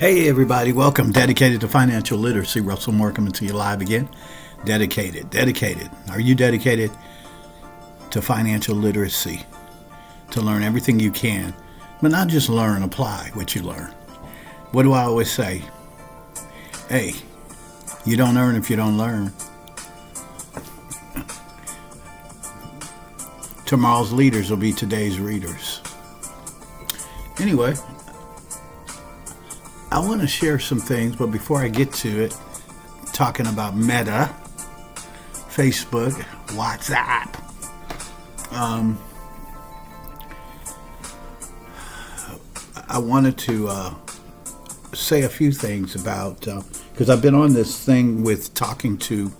Hey everybody, welcome. Dedicated to financial literacy, Russell Moore coming to you live again. Dedicated. Are you dedicated to financial literacy? To learn everything you can, but not just learn, apply what you learn. What do I always say? Hey, you don't earn if you don't learn. Tomorrow's leaders will be today's readers. Anyway, I want to share some things, but before I get to it, talking about Meta, Facebook, WhatsApp. I wanted to say a few things about, because I've been on this thing with talking to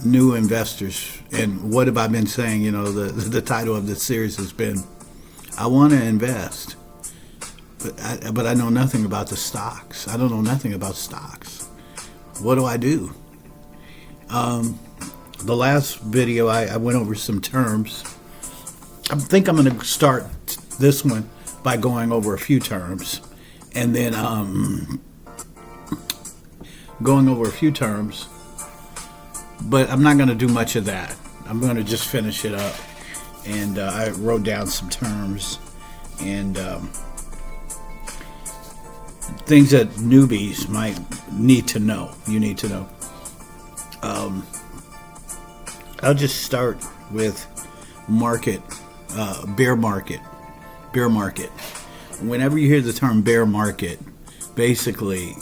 new investors, and what have I been saying? You know, the title of this series has been, I want to invest. But I know nothing about the stocks. I don't know nothing about stocks. What do I do? The last video, I went over some terms. I think I'm going to start this one by going over a few terms. And then going over a few terms. But I'm not going to do much of that. I'm going to just finish it up. And I wrote down some terms. And things that newbies might need to know. You need to know. I'll just start with market, bear market. Bear market. Whenever you hear the term bear market, basically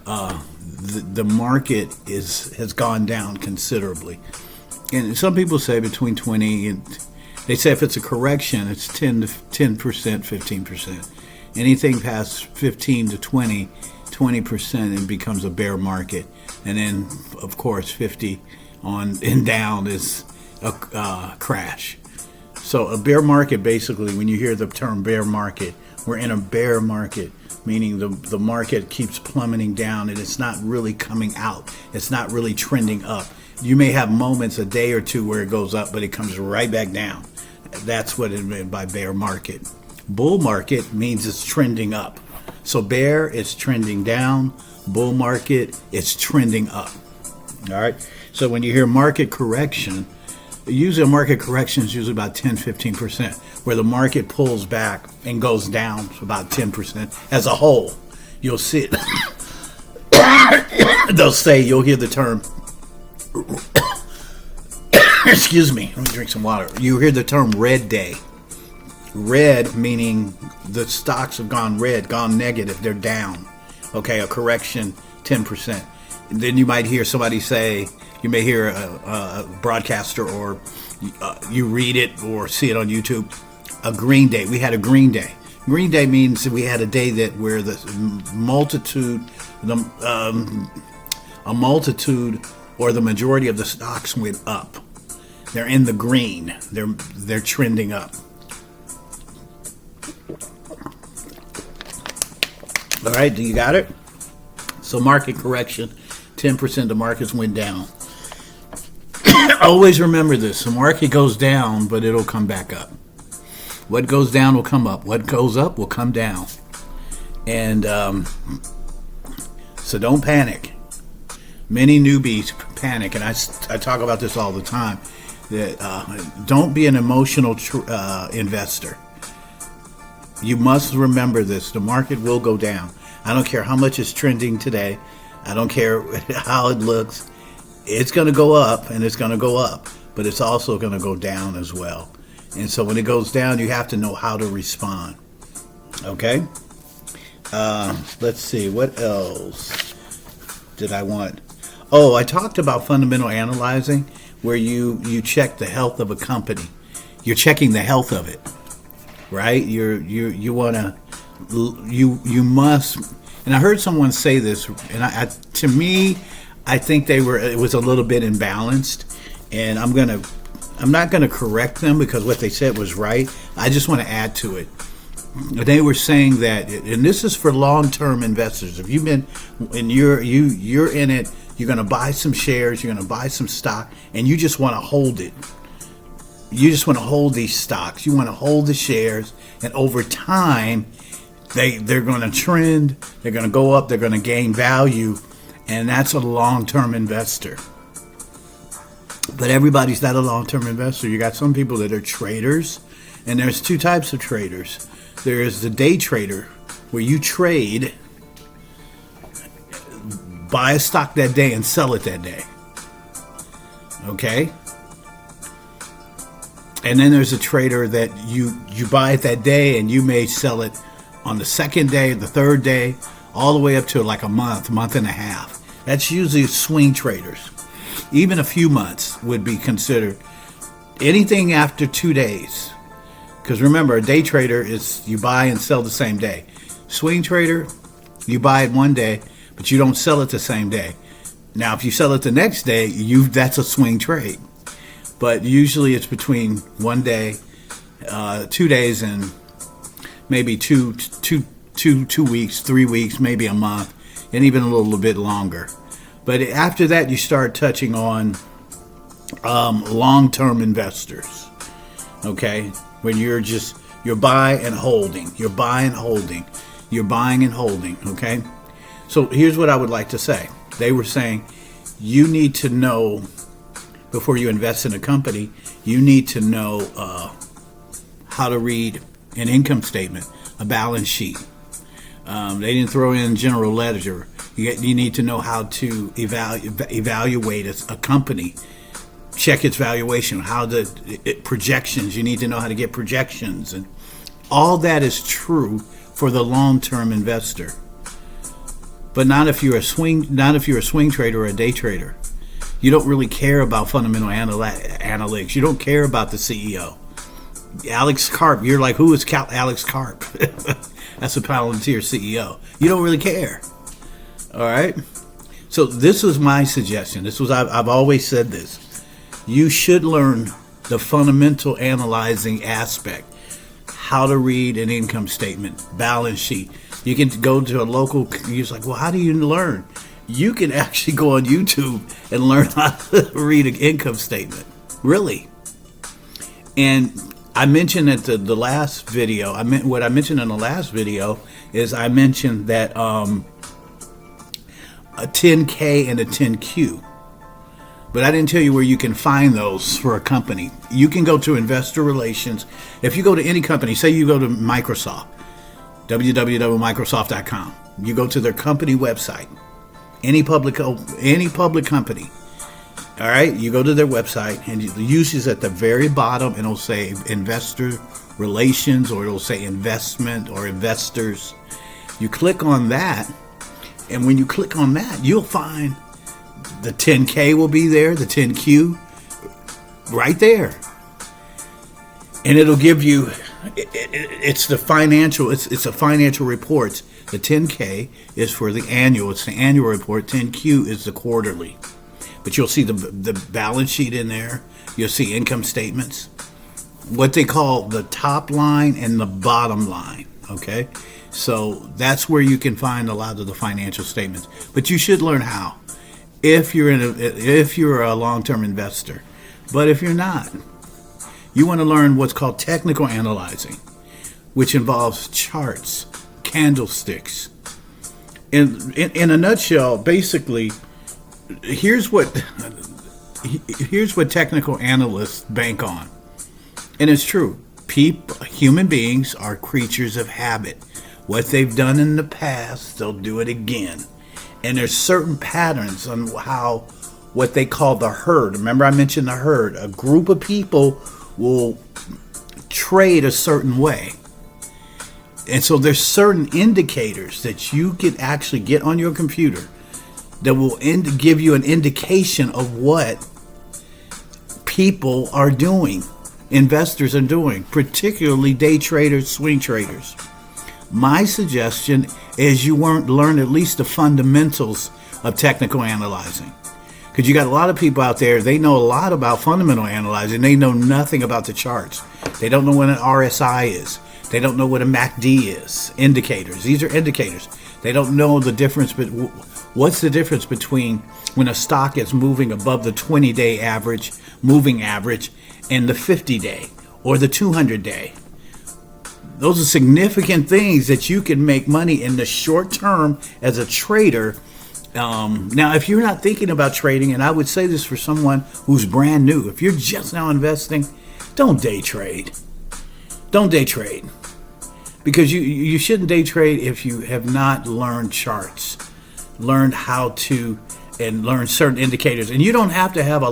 the market has gone down considerably. And some people say between 20 and they say if it's a correction, it's 10%, 15%. Anything past 15 to 20%, it becomes a bear market. And then, of course, 50 on and down is a crash. So a bear market, basically, when you hear the term bear market, we're in a bear market, meaning the market keeps plummeting down and it's not really coming out. It's not really trending up. You may have moments, a day or two, where it goes up, but it comes right back down. That's what it meant by bear market. Bull market means it's trending up. So bear is trending down. Bull market, it's trending up. All right. So when you hear market correction, usually a market correction is usually about 10-15%, where the market pulls back and goes down to about 10% as a whole. You'll see it. They'll say, you'll hear the term, excuse me, let me drink some water. You hear the term red day. Red meaning the stocks have gone red, gone negative, they're down. Okay, a correction, 10%. And then you might hear somebody say, you may hear a broadcaster or you read it or see it on YouTube, a green day. We had a green day. Green day means that we had a day that where a multitude or the majority of the stocks went up. They're in the green. They're trending up. All right, do you got it? So market correction, 10% the markets went down. Always remember this. The market goes down, but it'll come back up. What goes down will come up. What goes up will come down. And so don't panic. Many newbies panic, and I talk about this all the time. That don't be an emotional investor. You must remember this. The market will go down. I don't care how much it's trending today. I don't care how it looks. It's going to go up, and it's going to go up. But it's also going to go down as well. And so when it goes down, you have to know how to respond. Okay? Let's see. What else did I want? Oh, I talked about fundamental analyzing, where you check the health of a company. You're checking the health of it. Right? You must, and I heard someone say this, and to me, I think it was a little bit imbalanced, and I'm not gonna correct them because what they said was right. I just want to add to it. They were saying that, and this is for long-term investors. If you've been, and you're in it, you're gonna buy some shares, you're gonna buy some stock, and you just want to hold it. You just want to hold these stocks. You want to hold the shares, and over time, They're going to trend, they're going to go up, they're going to gain value, and that's a long-term investor. But everybody's not a long-term investor. You got some people that are traders, and there's two types of traders. There's the day trader, where you trade, buy a stock that day and sell it that day. Okay? And then there's a trader that you buy it that day, and you may sell it on the second day, the third day, all the way up to like a month and a half. That's usually swing traders. Even a few months would be considered. Anything after 2 days. Because remember, a day trader is you buy and sell the same day. Swing trader, you buy it one day, but you don't sell it the same day. Now, if you sell it the next day, that's a swing trade. But usually it's between 1 day, 2 days, and maybe two weeks, 3 weeks, maybe a month, and even a little bit longer. But after that, you start touching on long-term investors. Okay, when you're buying and holding, you're buying and holding. Okay, so here's what I would like to say. They were saying you need to know before you invest in a company. You need to know how to read an income statement, a balance sheet. They didn't throw in general ledger. You need to know how to evaluate a company, check its valuation, projections. You need to know how to get projections, and all that is true for the long-term investor. But not if you're a swing trader or a day trader. You don't really care about fundamental analytics. You don't care about the CEO. Alex Karp, you're like, who is Alex Karp? That's a Palantir CEO. You don't really care. All right? So this was my suggestion. I've always said this. You should learn the fundamental analyzing aspect. How to read an income statement, balance sheet. You can go to a local, you're like, well, how do you learn? You can actually go on YouTube and learn how to read an income statement. Really. And I mentioned at the last video, what I mentioned in the last video is I mentioned that a 10K and a 10Q. But I didn't tell you where you can find those for a company. You can go to investor relations. If you go to any company, say you go to Microsoft, www.microsoft.com. You go to their company website, any public company. All right, you go to their website, and the use is at the very bottom, and it'll say investor relations, or it'll say investment or investors. You click on that, and when you click on that, you'll find the 10K will be there, the 10Q, right there. And it'll give you, it's a financial reports. The 10K is for the annual, it's the annual report. 10Q is the quarterly. But you'll see the balance sheet in there. You'll see income statements, what they call the top line and the bottom line. Okay, so that's where you can find a lot of the financial statements. But you should learn how, if you're a long-term investor. But if you're not, you want to learn what's called technical analyzing, which involves charts, candlesticks. In a nutshell, basically, here's what technical analysts bank on. And it's true. Human beings are creatures of habit. What they've done in the past, they'll do it again. And there's certain patterns on what they call the herd. Remember I mentioned the herd. A group of people will trade a certain way. And so there's certain indicators that you can actually get on your computer that will give you an indication of what people are doing, investors are doing, particularly day traders, swing traders. My suggestion is you learn at least the fundamentals of technical analyzing. Because you got a lot of people out there, they know a lot about fundamental analyzing. They know nothing about the charts. They don't know what an RSI is. They don't know what a MACD is. Indicators. These are indicators. They don't know the difference, but what's the difference between when a stock is moving above the 20-day average, moving average, and the 50-day or the 200-day? Those are significant things that you can make money in the short term as a trader. Now, if you're not thinking about trading, and I would say this for someone who's brand new, if you're just now investing, don't day trade. Don't day trade. Because you shouldn't day trade if you have not learned charts, learned how to, and learn certain indicators. And you don't have to have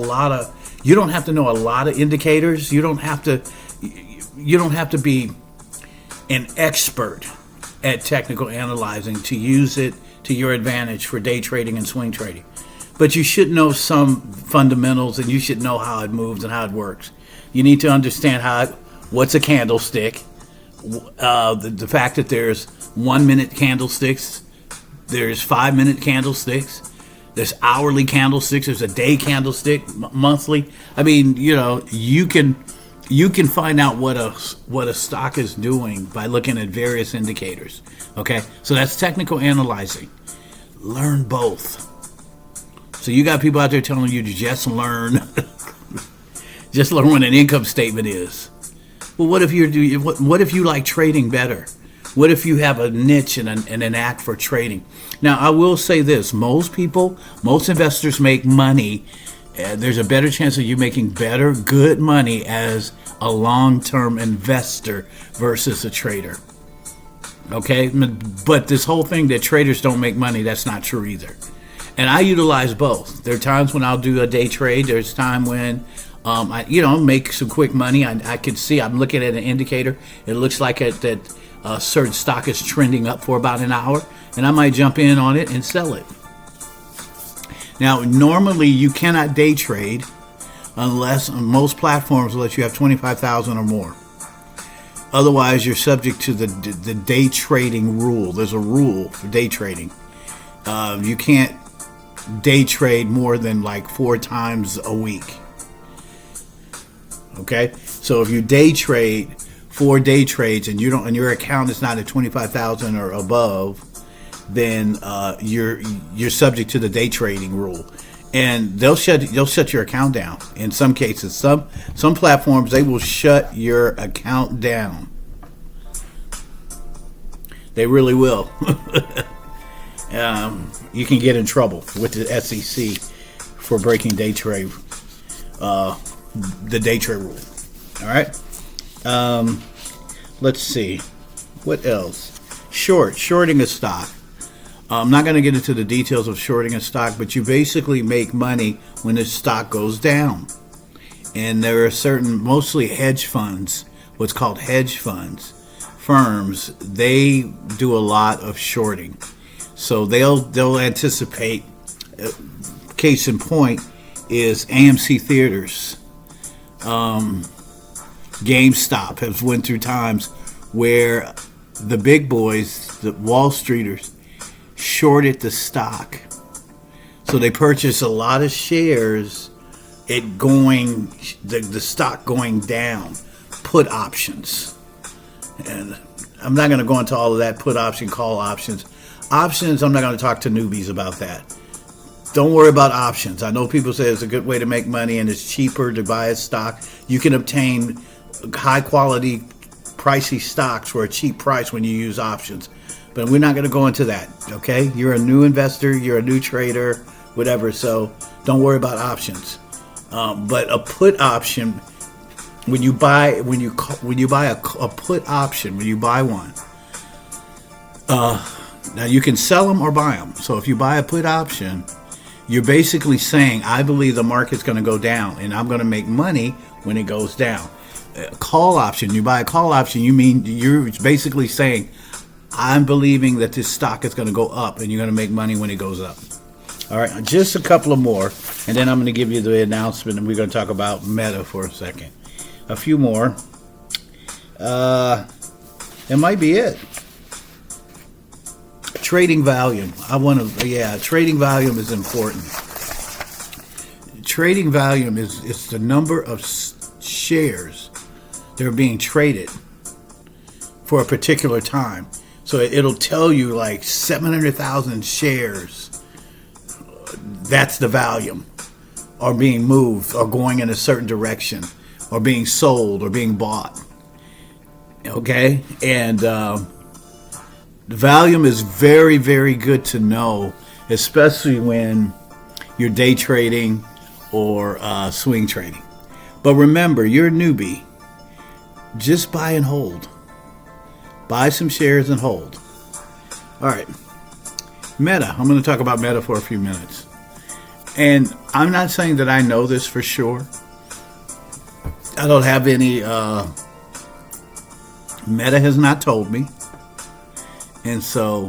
you don't have to know a lot of indicators. You don't have to be an expert at technical analyzing to use it to your advantage for day trading and swing trading. But you should know some fundamentals, and you should know how it moves and how it works. You need to understand what's a candlestick, the fact that there's 1 minute candlesticks, there's 5 minute candlesticks, there's hourly candlesticks, there's a day candlestick, monthly. I mean, you can find out what a stock is doing by looking at various indicators. Okay, so that's technical analyzing. Learn both. So you got people out there telling you to just learn what an income statement is. Well, what if you like trading better? What if you have a niche and an knack for trading? Now, I will say this: most investors make money. There's a better chance of you making good money as a long-term investor versus a trader. Okay, but this whole thing that traders don't make money, that's not true either. And I utilize both. There are times when I'll do a day trade. There's time when I make some quick money. I can see, I'm looking at an indicator. It looks like that a certain stock is trending up for about an hour, and I might jump in on it and sell it. Now, normally you cannot day trade unless on most platforms unless you have 25,000 or more. Otherwise, you're subject to the day trading rule. There's a rule for day trading. You can't day trade more than like 4 times a week. Okay, so if you day trade 4 day trades and your account is not at 25,000 or above, then you're subject to the day trading rule, and they'll shut your account down. In some cases, some platforms, they will shut your account down. They really will. You can get in trouble with the SEC for breaking day trade, the day trade rule. All right. Let's see, what else? Shorting a stock. I'm not going to get into the details of shorting a stock, but you basically make money when the stock goes down. And there are certain, mostly hedge funds, what's called hedge funds, firms, they do a lot of shorting. So they'll anticipate, case in point is AMC Theaters. GameStop has went through times where the big boys, the Wall Streeters, shorted the stock. So they purchased a lot of shares, the stock going down, put options. And I'm not going to go into all of that, put option, call options. Options, I'm not going to talk to newbies about that. Don't worry about options. I know people say it's a good way to make money and it's cheaper to buy a stock. You can obtain high quality, pricey stocks for a cheap price when you use options. But we're not going to go into that, okay? You're a new investor, you're a new trader, whatever, so don't worry about options. But a put option, when you buy a put option, when you buy one, now you can sell them or buy them. So if you buy a put option, you're basically saying, I believe the market's going to go down and I'm going to make money when it goes down. A call option, you buy a call option, you're basically saying, I'm believing that this stock is going to go up and you're going to make money when it goes up. All right, just a couple of more, and then I'm going to give you the announcement, and we're going to talk about Meta for a second. A few more. It might be it. Trading volume. Trading volume is important. Trading volume is the number of shares that are being traded for a particular time. So it'll tell you like 700,000 shares. That's the volume, are being moved or going in a certain direction or being sold or being bought. Okay, and the volume is very, very good to know, especially when you're day trading or swing trading. But remember, you're a newbie. Just buy and hold. Buy some shares and hold. All right. Meta. I'm going to talk about Meta for a few minutes. And I'm not saying that I know this for sure. I don't have any. Meta has not told me. And so,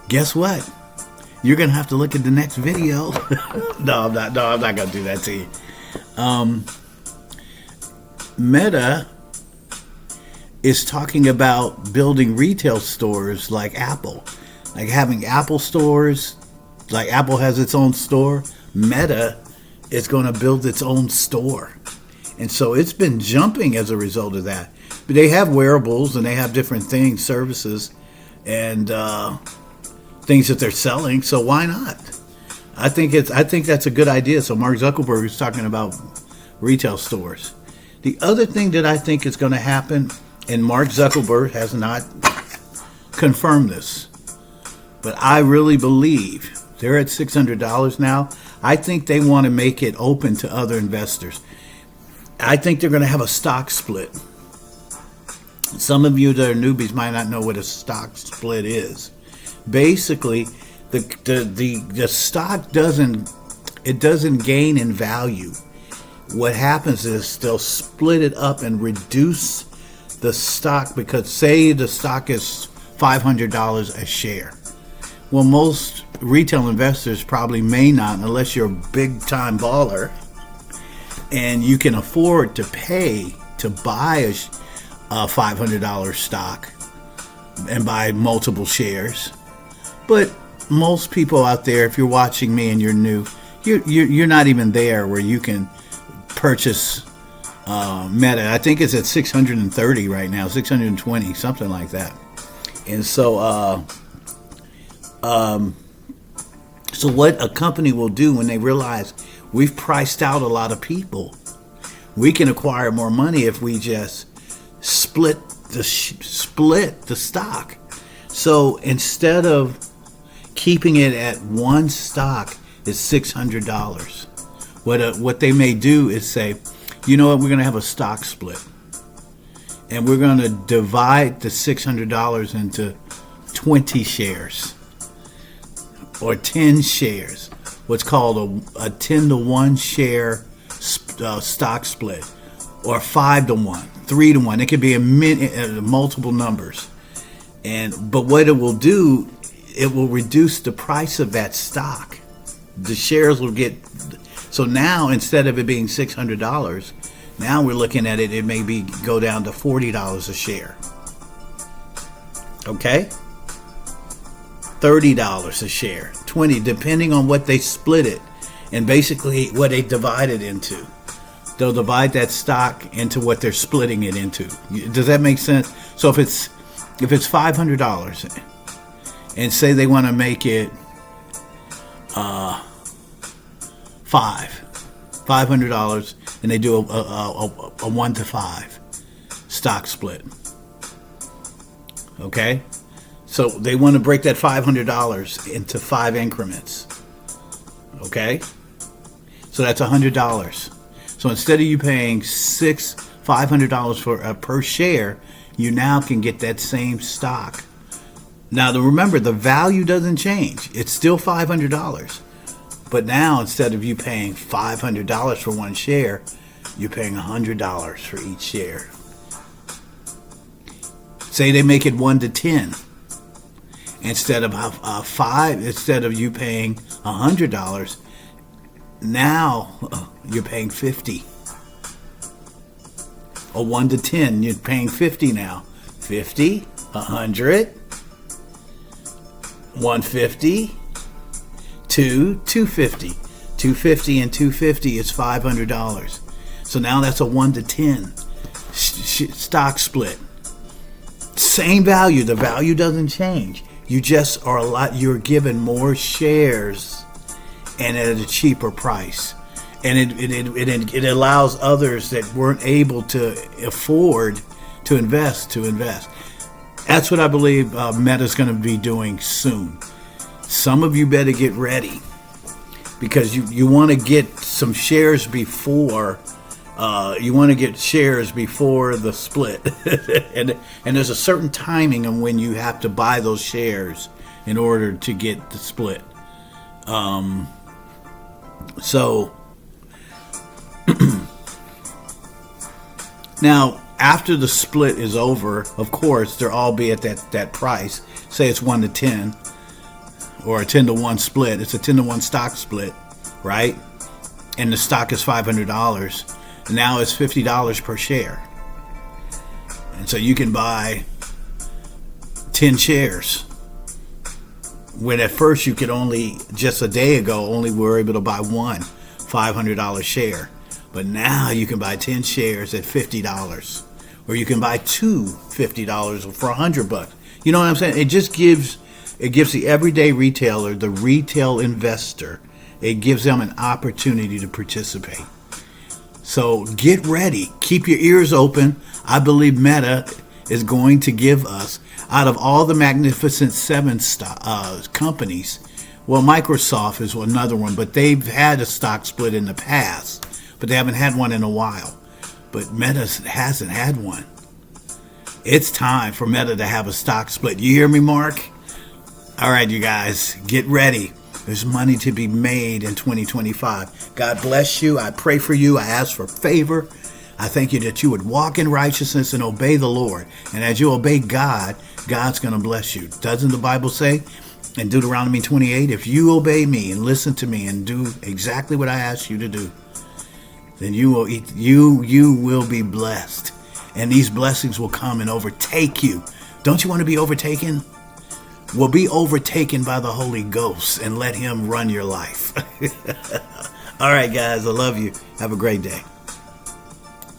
guess what? You're going to have to look at the next video. No, I'm not going to do that to you. Meta is talking about building retail stores like Apple. Like having Apple stores, like Apple has its own store. Meta is going to build its own store. And so it's been jumping as a result of that. But they have wearables and they have different things, services, and things that they're selling. So why not? I think that's a good idea. So Mark Zuckerberg is talking about retail stores. The other thing that I think is going to happen, and Mark Zuckerberg has not confirmed this, but I really believe they're at $600 now. I think they want to make it open to other investors. I think they're going to have a stock split. Some of you that are newbies might not know what a stock split is. Basically, the stock doesn't gain in value. What happens is they'll split it up and reduce the stock, because say the stock is $500 a share. Well, most retail investors probably may not, unless you're a big time baller and you can afford to pay to buy a $500 stock and buy multiple shares. But most people out there, if you're watching me and you're new, you're not even there where you can purchase Meta. I think it's at 630 right now, 620, something like that. And so so what a company will do when they realize we've priced out a lot of people, we can acquire more money if we just split the stock. So instead of keeping it at one stock is $600. What they may do is say, you know what, we're going to have a stock split. And we're going to divide the $600 into 20 shares or 10 shares. What's called a 10 to 1 share stock split, or 5 to 1, 3 to 1. It could be multiple numbers. But what it will do, it will reduce the price of that stock. The shares will get. So now, instead of it being $600, now we're looking at it may go down to $40 a share. Okay? $30 a share, $20, depending on what they split it, and basically what they divide it into. They'll divide that stock into what they're splitting it into. Does that make sense? So if it's $500, and say they want to make it $500, and they do a 1 to 5 stock split. Okay? So they want to break that $500 into 5 increments. Okay? So that's $100. So instead of you paying $500 for per share, you now can get that same stock. Now remember, the value doesn't change. It's still $500. But now, instead of you paying $500 for one share, you're paying $100 for each share. Say they make it 1 to 10. Instead of instead of you paying $100, now you're paying $50. Or 1 to 10, you're paying $50 now. $50, $100, $150. $250. $250 and $250 is $500. So now that's a 1 to 10 stock split. Same value. The value doesn't change. You just you're given more shares and at a cheaper price. and it allows others that weren't able to afford to invest to invest. That's what I believe Meta's going to be doing soon. Some of you better get ready, because you want to get some shares before the split. and there's a certain timing on when you have to buy those shares in order to get the split. So now, after the split is over, of course, they'll all be at that price. Say it's 1 to 10, or a 10 to 1 split. It's a 10 to 1 stock split, right? And the stock is $500. Now it's $50 per share. And so you can buy 10 shares. When at first you could only, just a day ago, only were able to buy one $500 share. But now you can buy 10 shares at $50. Or you can buy two $50 for $100. You know what I'm saying? It just gives the everyday retailer, the retail investor, it gives them an opportunity to participate. So get ready. Keep your ears open. I believe Meta is going to give us, out of all the Magnificent Seven companies, well, Microsoft is another one, but they've had a stock split in the past, but they haven't had one in a while. But Meta hasn't had one. It's time for Meta to have a stock split. You hear me, Mark? All right, you guys, get ready. There's money to be made in 2025. God bless you. I pray for you. I ask for favor. I thank you that you would walk in righteousness and obey the Lord. And as you obey God, God's going to bless you. Doesn't the Bible say in Deuteronomy 28, if you obey me and listen to me and do exactly what I ask you to do, then you will be blessed. And these blessings will come and overtake you. Don't you want to be overtaken? Well, be overtaken by the Holy Ghost and let him run your life. All right, guys, I love you. Have a great day.